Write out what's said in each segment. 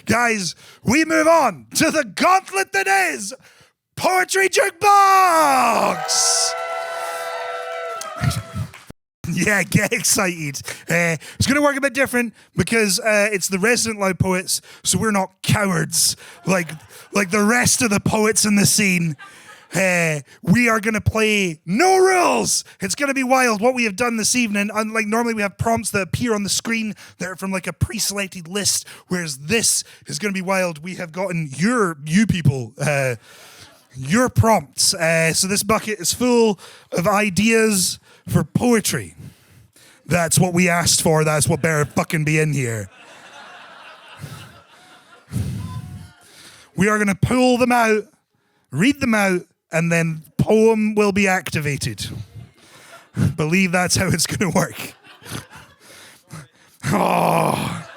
Guys, we move on to the gauntlet that is Poetry Jukebox! Yeah, get excited. It's going to work a bit different because it's the resident loud poets, so we're not cowards like the rest of the poets in the scene. We are going to play no rules. It's going to be wild. What we have done this evening, unlike normally we have prompts that appear on the screen that are from like a pre-selected list, whereas this is going to be wild. We have gotten you people, your prompts. So this bucket is full of ideas for poetry. That's what we asked for. That's what better fucking be in here. We are going to pull them out, read them out, and then poem will be activated. Believe that's how it's going to work. Oh,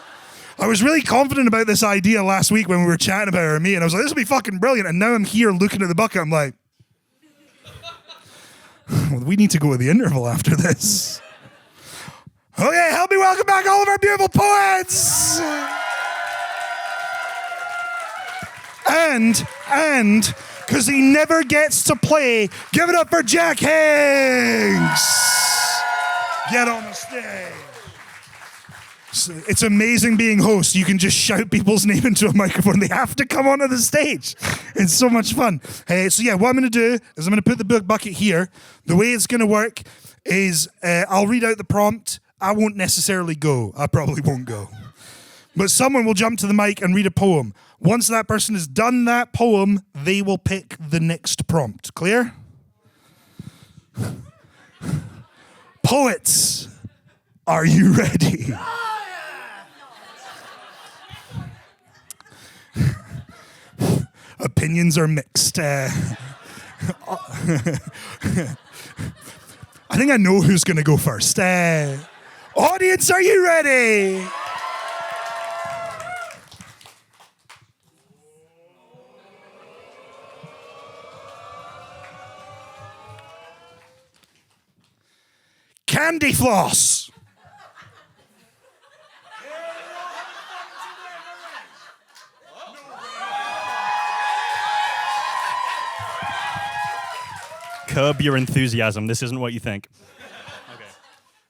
I was really confident about this idea last week when we were chatting about it, and I was like, this will be fucking brilliant. And now I'm here looking at the bucket. I'm like, we need to go to the interval after this. Okay, help me welcome back all of our beautiful poets. And because he never gets to play, give it up for Jack Hinks. Get on the stage. It's amazing being host. You can just shout people's name into a microphone. They have to come onto the stage. It's so much fun. So yeah, what I'm going to do is I'm going to put the book bucket here. The way it's going to work is I'll read out the prompt. I won't necessarily go. I probably won't go. But someone will jump to the mic and read a poem. Once that person has done that poem, they will pick the next prompt. Clear? Poets, are you ready? Opinions are mixed. I think I know who's going to go first. Audience, are you ready? Candy floss. Curb your enthusiasm. This isn't what you think. Okay.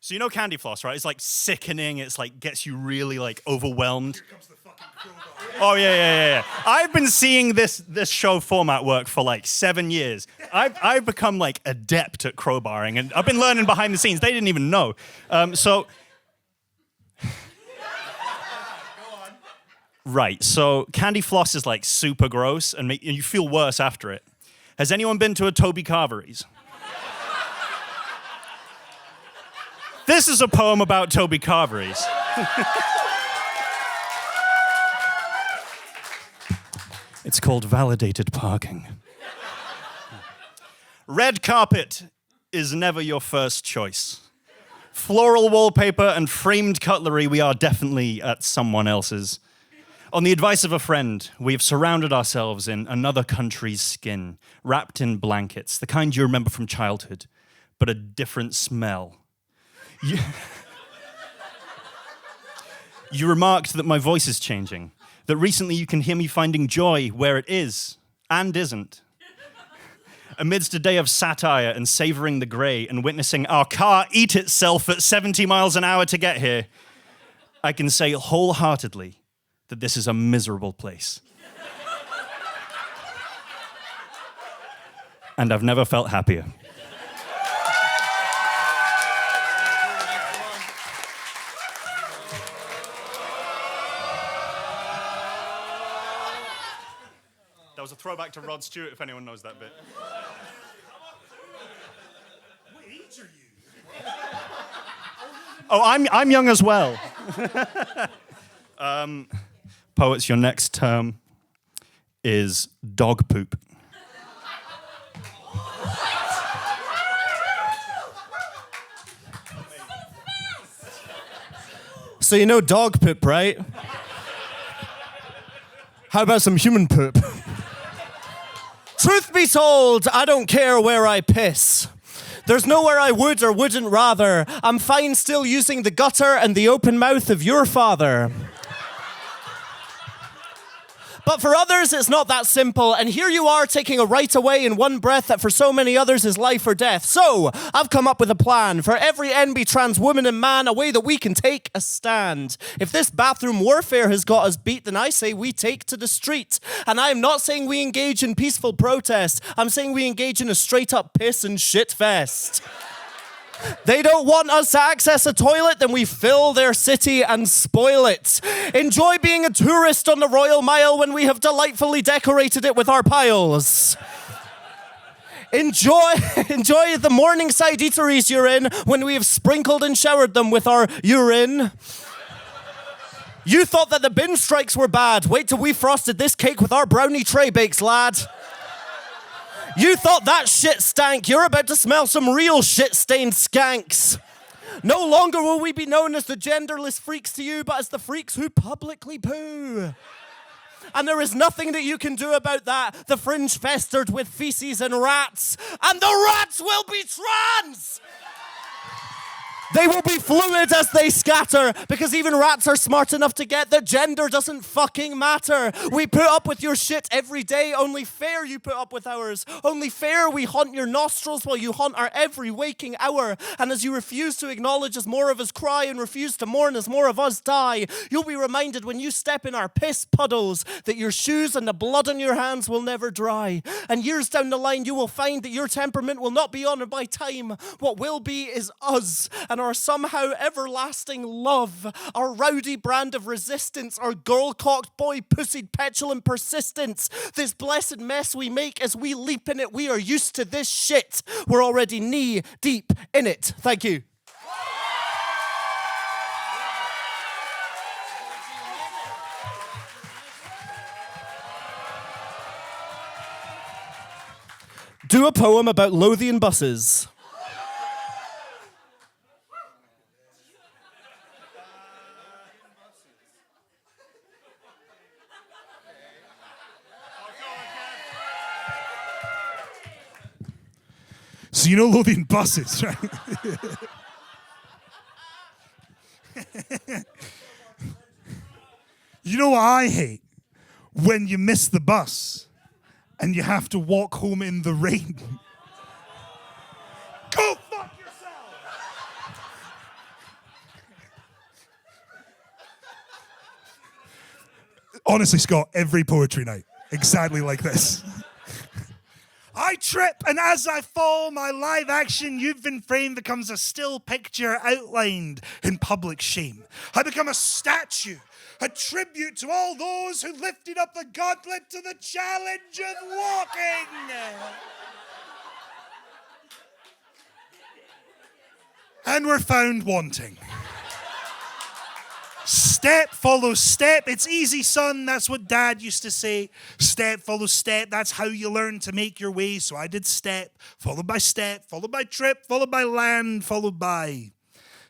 So you know candy floss, right? It's like sickening. It's like gets you really like overwhelmed. Here comes the fucking crowbar. Oh yeah. I've been seeing this show format work for like 7 years. I've become like adept at crowbarring, and I've been learning behind the scenes. They didn't even know. Right. So candy floss is like super gross, and you feel worse after it. Has anyone been to a Toby Carvery's? This is a poem about Toby Carvery's. It's called Validated Parking. Red carpet is never your first choice. Floral wallpaper and framed cutlery, we are definitely at someone else's. On the advice of a friend, we have surrounded ourselves in another country's skin, wrapped in blankets, the kind you remember from childhood, but a different smell. You remarked that my voice is changing, that recently you can hear me finding joy where it is and isn't. Amidst a day of satire and savoring the grey and witnessing our car eat itself at 70 miles an hour to get here, I can say wholeheartedly that this is a miserable place. And I've never felt happier. That was a throwback to Rod Stewart, if anyone knows that bit. What age are you? Oh, I'm young as well. Poets, your next term is dog poop. So you know dog poop, right? How about some human poop? Truth be told, I don't care where I piss. There's nowhere I would or wouldn't rather. I'm fine still using the gutter and the open mouth of your father. But for others, it's not that simple. And here you are taking a right away in one breath that for so many others is life or death. So I've come up with a plan for every NB trans woman and man, a way that we can take a stand. If this bathroom warfare has got us beat, then I say we take to the street. And I am not saying we engage in peaceful protest. I'm saying we engage in a straight up piss and shit fest. They don't want us to access a toilet, then we fill their city and spoil it. Enjoy being a tourist on the Royal Mile when we have delightfully decorated it with our piles. Enjoy the Morningside eateries you're in when we have sprinkled and showered them with our urine. You thought that the bin strikes were bad. Wait till we frosted this cake with our brownie tray bakes, lad. You thought that shit stank. You're about to smell some real shit-stained skanks. No longer will we be known as the genderless freaks to you, but as the freaks who publicly poo. And there is nothing that you can do about that. The fringe festered with feces and rats. And the rats will be trans! They will be fluid as they scatter, because even rats are smart enough to get that gender doesn't fucking matter. We put up with your shit every day, only fair you put up with ours. Only fair we haunt your nostrils while you haunt our every waking hour. And as you refuse to acknowledge as more of us cry and refuse to mourn as more of us die, you'll be reminded when you step in our piss puddles that your shoes and the blood on your hands will never dry. And years down the line, you will find that your temperament will not be honored by time. What will be is us, and our somehow everlasting love, our rowdy brand of resistance, our girl-cocked, boy-pussied, petulant persistence. This blessed mess we make as we leap in it, we are used to this shit. We're already knee-deep in it. Thank you. Do a poem about Lothian buses. So you know Lothian buses, right? You know what I hate? When you miss the bus and you have to walk home in the rain. Go fuck yourself! Honestly, Scott, every poetry night, exactly like this. I trip, and as I fall, my live action you've been framed becomes a still picture outlined in public shame. I become a statue, a tribute to all those who lifted up the gauntlet to the challenge of walking. And were found wanting. Step follows step. It's easy, son. That's what Dad used to say. Step follows step. That's how you learn to make your way. So I did step, followed by trip, followed by land, followed by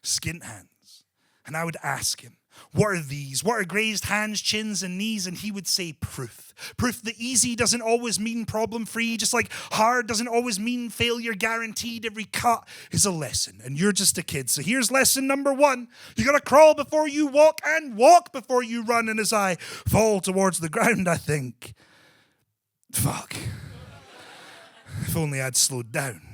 skint hands. And I would ask him, what are these? What are grazed hands, chins, and knees? And he would say proof. Proof that easy doesn't always mean problem-free, just like hard doesn't always mean failure guaranteed. Every cut is a lesson, and you're just a kid. So here's lesson number 1. You gotta crawl before you walk and walk before you run. And as I fall towards the ground, I think, fuck. If only I'd slowed down.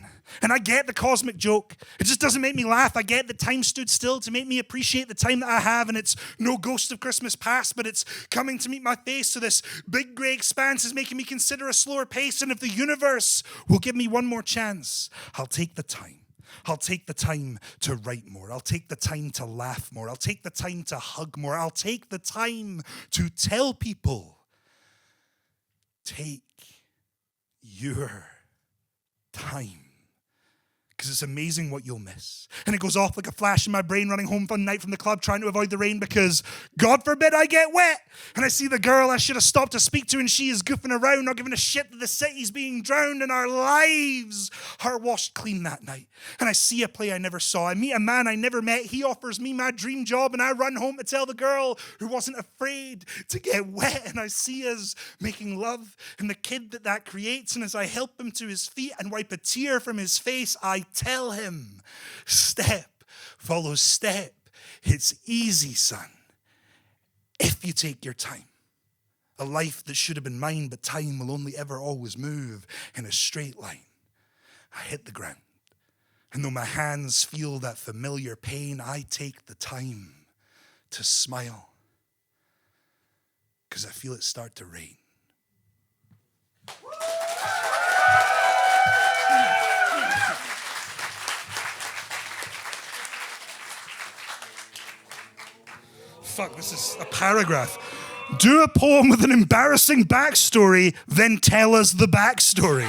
And I get the cosmic joke. It just doesn't make me laugh. I get that time stood still to make me appreciate the time that I have, and it's no ghost of Christmas past, but it's coming to meet my face. So this big grey expanse is making me consider a slower pace, and if the universe will give me one more chance, I'll take the time. I'll take the time to write more. I'll take the time to laugh more. I'll take the time to hug more. I'll take the time to tell people, take your time. Because it's amazing what you'll miss. And it goes off like a flash in my brain running home one night from the club trying to avoid the rain because, God forbid, I get wet. And I see the girl I should have stopped to speak to and she is goofing around, not giving a shit that the city's being drowned and our lives are washed clean that night. And I see a play I never saw. I meet a man I never met. He offers me my dream job and I run home to tell the girl who wasn't afraid to get wet. And I see us making love and the kid that creates. And as I help him to his feet and wipe a tear from his face, I tell him, step follows step. It's easy, son, if you take your time. A life that should have been mine, but time will only ever always move in a straight line. I hit the ground. And though my hands feel that familiar pain, I take the time to smile. Because I feel it start to rain. Fuck, this is a paragraph. Do a poem with an embarrassing backstory, then tell us the backstory.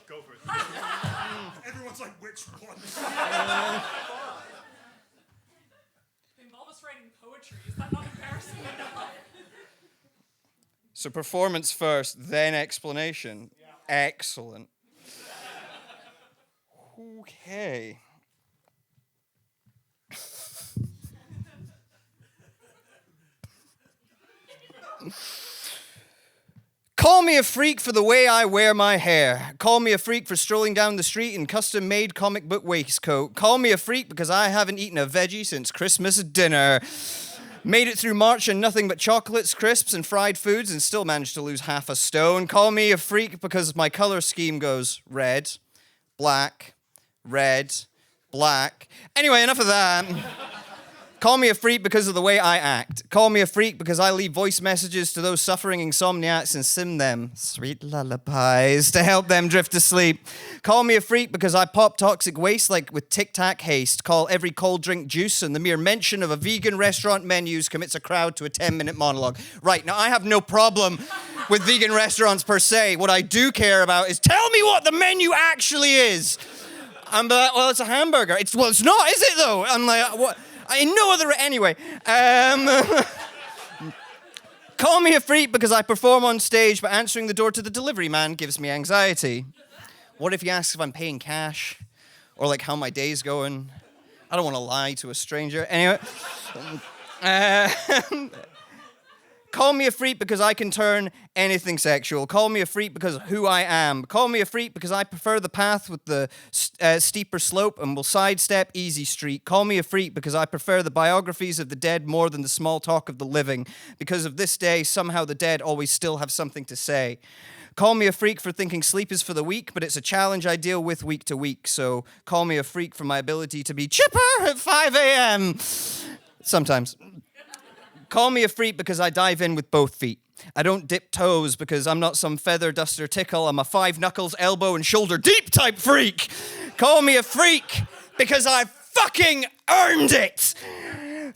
Go for it. Everyone's like, which one? They involve us writing poetry. Is that not embarrassing enough? So performance first, then explanation. Yeah. Excellent. Okay. Call me a freak for the way I wear my hair. Call me a freak for strolling down the street in custom-made comic book waistcoat. Call me a freak because I haven't eaten a veggie since Christmas dinner. Made it through March and nothing but chocolates, crisps, and fried foods and still managed to lose half a stone. Call me a freak because my color scheme goes red, black, red, black. Anyway, enough of that. Call me a freak because of the way I act. Call me a freak because I leave voice messages to those suffering insomniacs and sing them sweet lullabies to help them drift to sleep. Call me a freak because I pop toxic waste like with Tic Tac haste. Call every cold drink juice, and the mere mention of a vegan restaurant menus commits a crowd to a 10-minute monologue. Right, now I have no problem with vegan restaurants per se. What I do care about is tell me what the menu actually is. I'm like, well, it's a hamburger. It's not, is it though? I'm like, what? In no other... Anyway. Call me a freak because I perform on stage, but answering the door to the delivery man gives me anxiety. What if he asks if I'm paying cash? Or like how my day's going? I don't want to lie to a stranger. Anyway. Call me a freak because I can turn anything sexual. Call me a freak because of who I am. Call me a freak because I prefer the path with the steeper slope and will sidestep easy street. Call me a freak because I prefer the biographies of the dead more than the small talk of the living. Because of this day, somehow the dead always still have something to say. Call me a freak for thinking sleep is for the weak, but it's a challenge I deal with week to week. So call me a freak for my ability to be chipper at 5 a.m. Sometimes. Call me a freak because I dive in with both feet. I don't dip toes because I'm not some feather duster tickle. I'm a 5 knuckles, elbow, and shoulder deep type freak. Call me a freak because I fucking earned it.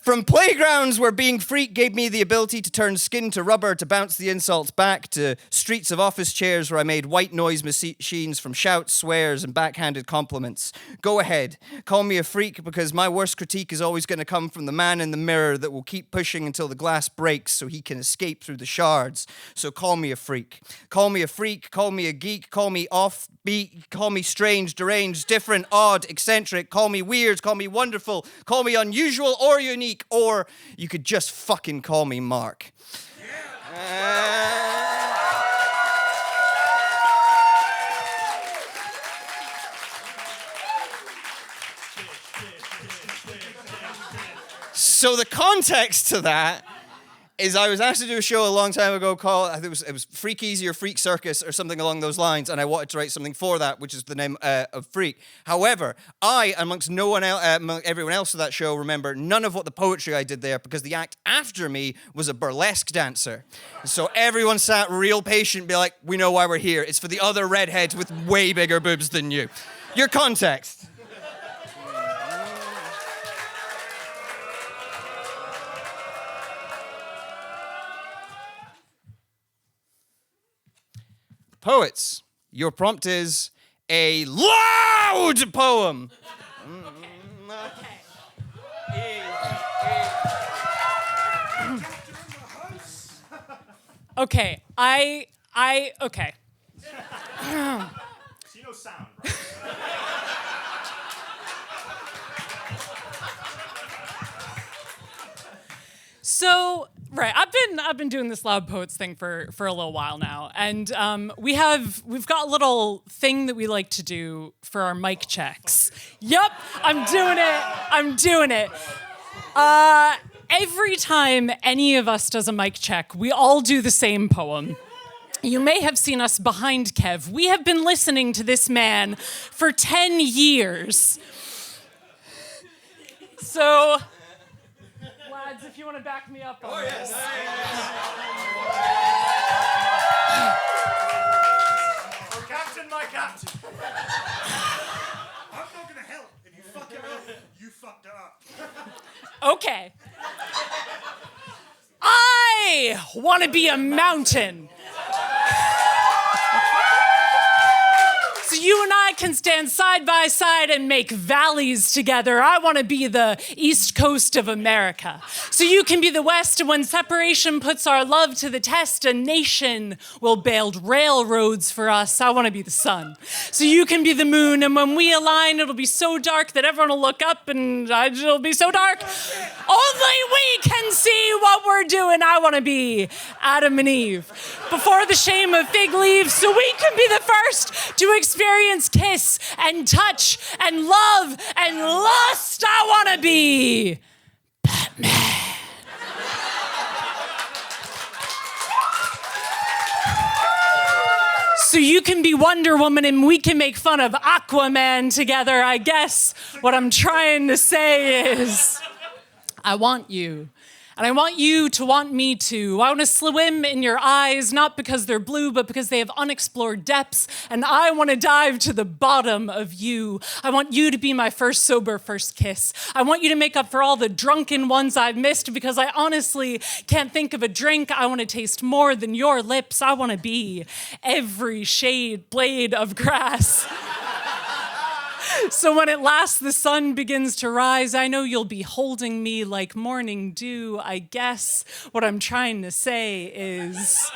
From playgrounds where being freak gave me the ability to turn skin to rubber to bounce the insults back, to streets of office chairs where I made white noise machines from shouts, swears, and backhanded compliments. Go ahead. Call me a freak because my worst critique is always going to come from the man in the mirror that will keep pushing until the glass breaks so he can escape through the shards. So call me a freak. Call me a freak. Call me a geek. Call me offbeat. Call me strange, deranged, different, odd, eccentric. Call me weird. Call me wonderful. Call me unusual or unique. Or you could just fucking call me Mark. So the context to that is I was asked to do a show a long time ago called, I think it was Freak Easy or Freak Circus or something along those lines, and I wanted to write something for that, which is the name of Freak. However, I, amongst no one else, everyone else of that show, remember none of what the poetry I did there because the act after me was a burlesque dancer. So everyone sat real patient, be like, we know why we're here. It's for the other redheads with way bigger boobs than you. Your context. Poets, your prompt is a loud poem. Okay, okay. So you know sound, right? So, right, I've been doing this loud poets thing for a little while now, and we've got a little thing that we like to do for our mic checks. Yep, I'm doing it. every time any of us does a mic check, we all do the same poem. You may have seen us behind Kev. We have been listening to this man for 10 years. So, lads, if you want to back me up on this. Our captain, my captain. I'm not going to help. If you fuck it up, you fucked it up. Okay. I want to be a mountain. So you and I can stand side by side and make valleys together. I want to be the East Coast of America. So you can be the West, and when separation puts our love to the test, a nation will build railroads for us. I want to be the sun. So you can be the moon, and when we align, it'll be so dark that everyone will look up and it'll be so dark. Only we can see what we're doing. I want to be Adam and Eve before the shame of fig leaves, so we can be the first to experience kiss and touch and love and lust. I want to be Batman. So you can be Wonder Woman and we can make fun of Aquaman together. I guess what I'm trying to say is I want you. And I want you to want me too. I want to swim in your eyes, not because they're blue, but because they have unexplored depths. And I want to dive to the bottom of you. I want you to be my first sober first kiss. I want you to make up for all the drunken ones I've missed, because I honestly can't think of a drink I want to taste more than your lips. I want to be every shade blade of grass. So when at last the sun begins to rise, I know you'll be holding me like morning dew. I guess what I'm trying to say is,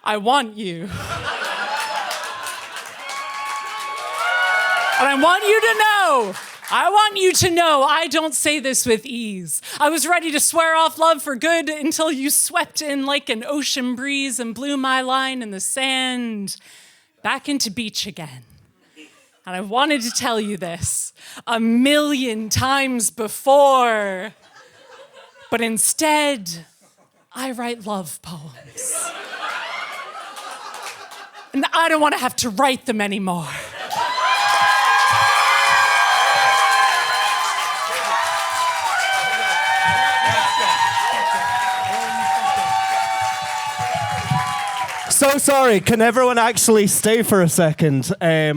I want you. And I want you to know, I don't say this with ease. I was ready to swear off love for good until you swept in like an ocean breeze and blew my line in the sand back into beach again. And I wanted to tell you this 1,000,000 times before, but instead, I write love poems. And I don't want to have to write them anymore. So sorry, can everyone actually stay for a second? They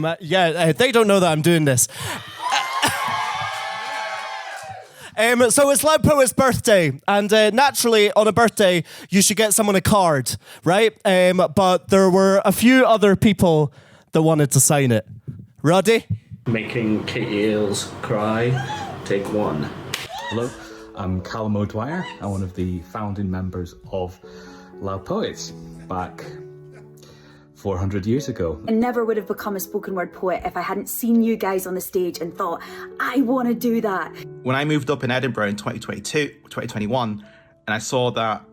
don't know that I'm doing this. So it's Loud Poet's birthday, and naturally on a birthday you should get someone a card, right? But there were a few other people that wanted to sign it. Ready? Making Katie Ailes cry, take one. Hello, I'm Callum O'Dwyer. I'm one of the founding members of Loud Poets back 400 years ago. I never would have become a spoken word poet if I hadn't seen you guys on the stage and thought, I want to do that. When I moved up in Edinburgh in 2021, and I saw that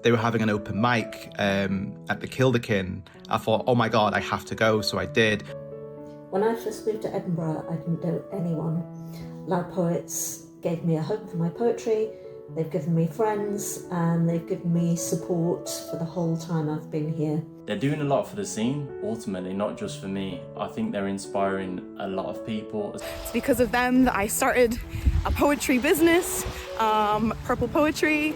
they were having an open mic at the Kilderkin, I thought, oh my God, I have to go, so I did. When I first moved to Edinburgh, I didn't know anyone. Loud Poets gave me a home for my poetry, they've given me friends, and they've given me support for the whole time I've been here. They're doing a lot for the scene, ultimately, not just for me. I think they're inspiring a lot of people. It's because of them that I started a poetry business, Purple Poetry.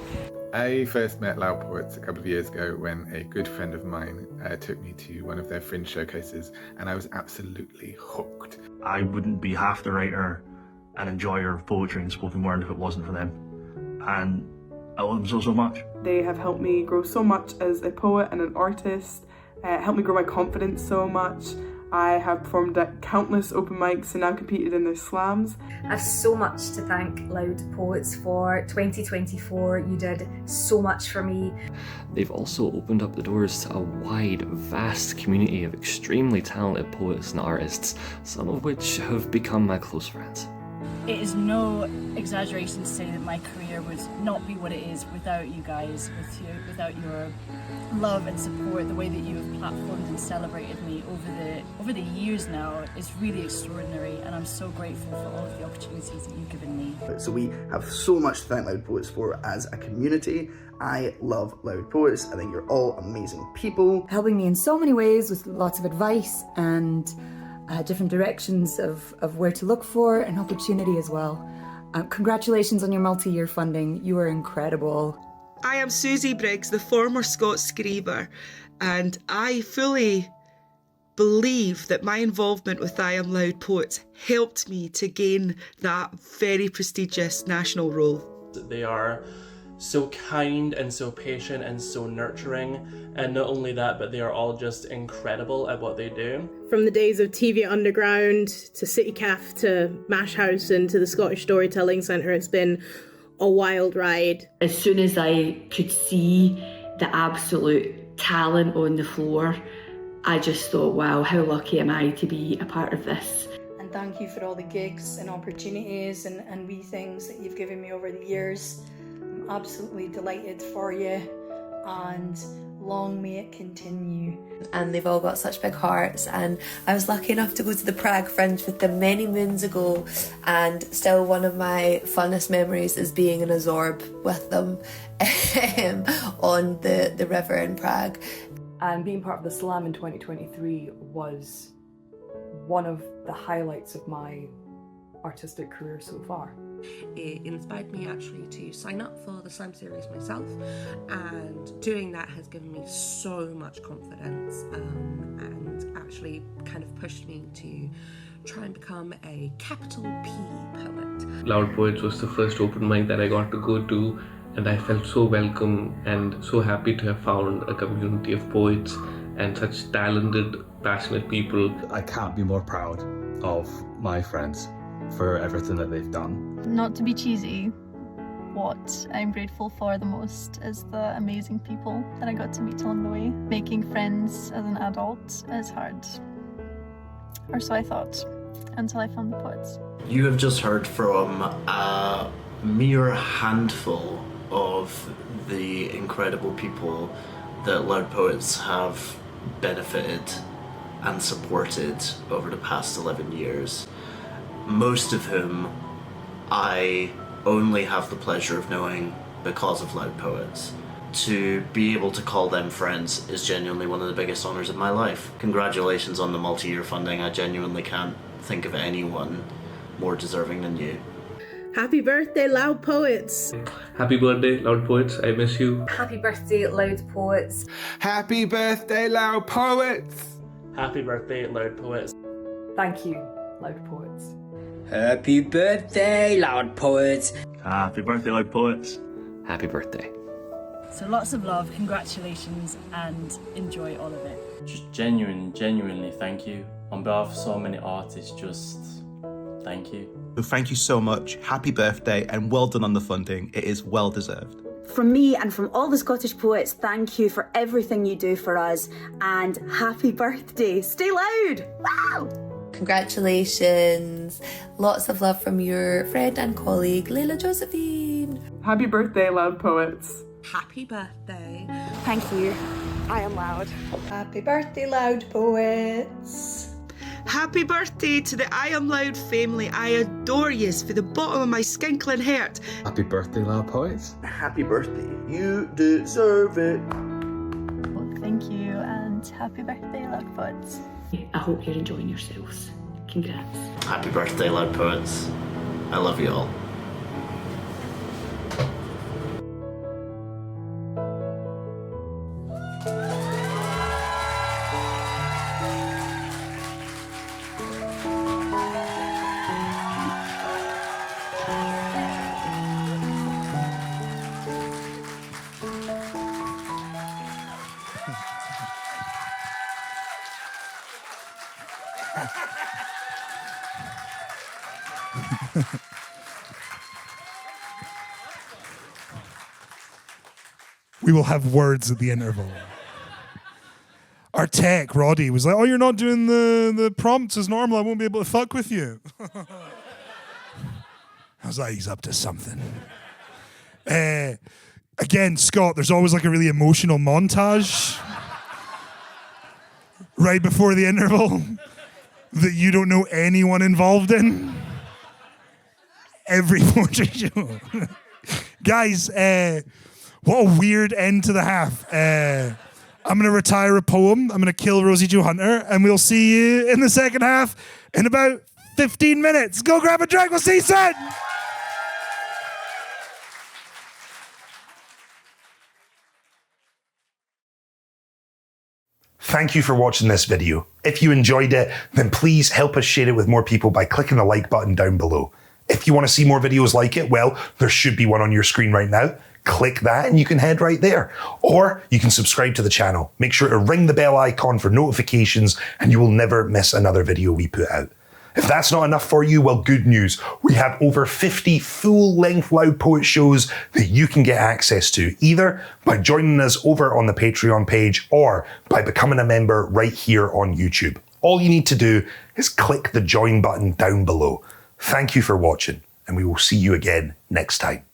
I first met Loud Poets a couple of years ago when a good friend of mine took me to one of their fringe showcases, and I was absolutely hooked. I wouldn't be half the writer and enjoyer of poetry and spoken word if it wasn't for them. And I love them so much. They have helped me grow so much as a poet and an artist, helped me grow my confidence so much. I have performed at countless open mics and now competed in their slams. I have so much to thank Loud Poets for. 2024, you did so much for me. They've also opened up the doors to a wide, vast community of extremely talented poets and artists, some of which have become my close friends. It is no exaggeration to say that my career would not be what it is without you guys, without your love and support. The way that you have platformed and celebrated me over the years now is really extraordinary, and I'm so grateful for all of the opportunities that you've given me. So we have so much to thank Loud Poets for as a community. I love Loud Poets. I think you're all amazing people. Helping me in so many ways with lots of advice and different directions of where to look for and opportunity as well. Congratulations on your multi-year funding. You are incredible. I am Susie Briggs, the former Scots Screamer, and I fully believe that my involvement with I Am Loud Poets helped me to gain that very prestigious national role. They are so kind and so patient and so nurturing, and not only that, but they are all just incredible at what they do. From the days of TV Underground to City Cafe to Mash House and to the Scottish Storytelling Centre, it's been a wild ride. As soon as I could see the absolute talent on the floor, I just thought, wow, how lucky am I to be a part of this. And thank you for all the gigs and opportunities and wee things that you've given me over the years. I'm absolutely delighted for you, and long may it continue. And they've all got such big hearts, and I was lucky enough to go to the Prague Fringe with them many moons ago, and still one of my funnest memories is being in a Zorb with them on the river in Prague. And being part of the Slam in 2023 was one of the highlights of my artistic career so far. It inspired me actually to sign up for the Slam series myself, and doing that has given me so much confidence and actually kind of pushed me to try and become a capital P poet. Loud Poets was the first open mic that I got to go to, and I felt so welcome and so happy to have found a community of poets and such talented, passionate people. I can't be more proud of my friends for everything that they've done. Not to be cheesy, what I'm grateful for the most is the amazing people that I got to meet along the way. Making friends as an adult is hard, or so I thought, until I found the poets. You have just heard from a mere handful of the incredible people that Loud Poets have benefited and supported over the past 11 years. Most of whom I only have the pleasure of knowing because of Loud Poets. To be able to call them friends is genuinely one of the biggest honours of my life. Congratulations on the multi-year funding. I genuinely can't think of anyone more deserving than you. Happy birthday, Loud Poets! Happy birthday, Loud Poets. I miss you. Happy birthday, Loud Poets. Happy birthday, Loud Poets! Happy birthday, Loud Poets. Thank you, Loud Poets. Happy birthday, Loud Poets. Happy birthday, Loud Poets. Happy birthday. So lots of love, congratulations, and enjoy all of it. Just genuinely thank you. On behalf of so many artists, just thank you. So thank you so much. Happy birthday and well done on the funding. It is well deserved. From me and from all the Scottish poets, thank you for everything you do for us, and happy birthday. Stay loud. Wow! Congratulations. Lots of love from your friend and colleague, Leila Josephine. Happy birthday, Loud Poets. Happy birthday. Thank you. I am loud. Happy birthday, Loud Poets. Happy birthday to the I Am Loud family. I adore yous for the bottom of my skinkling heart. Happy birthday, Loud Poets. Happy birthday. You deserve it. Well, thank you, and happy birthday, Loud Poets. I hope you're enjoying yourselves. Congrats. Happy birthday, Loud Poets. I love you all. We will have words at the interval. Our tech, Roddy, was like, oh, you're not doing the prompts as normal. I won't be able to fuck with you. was like, he's up to something. Again, Scott, there's always like a really emotional montage right before the interval that you don't know anyone involved in. Every poetry show. Guys, what a weird end to the half. I'm going to retire a poem. I'm going to kill Rosie Jo Hunter, and we'll see you in the second half in about 15 minutes. Go grab a drink. We'll see you soon. Thank you for watching this video. If you enjoyed it, then please help us share it with more people by clicking the like button down below. If you want to see more videos like it, well, there should be one on your screen right now. Click that and you can head right there. Or you can subscribe to the channel. Make sure to ring the bell icon for notifications and you will never miss another video we put out. If that's not enough for you, well, good news. We have over 50 full-length Loud Poet shows that you can get access to, either by joining us over on the Patreon page or by becoming a member right here on YouTube. All you need to do is click the join button down below. Thank you for watching, and we will see you again next time.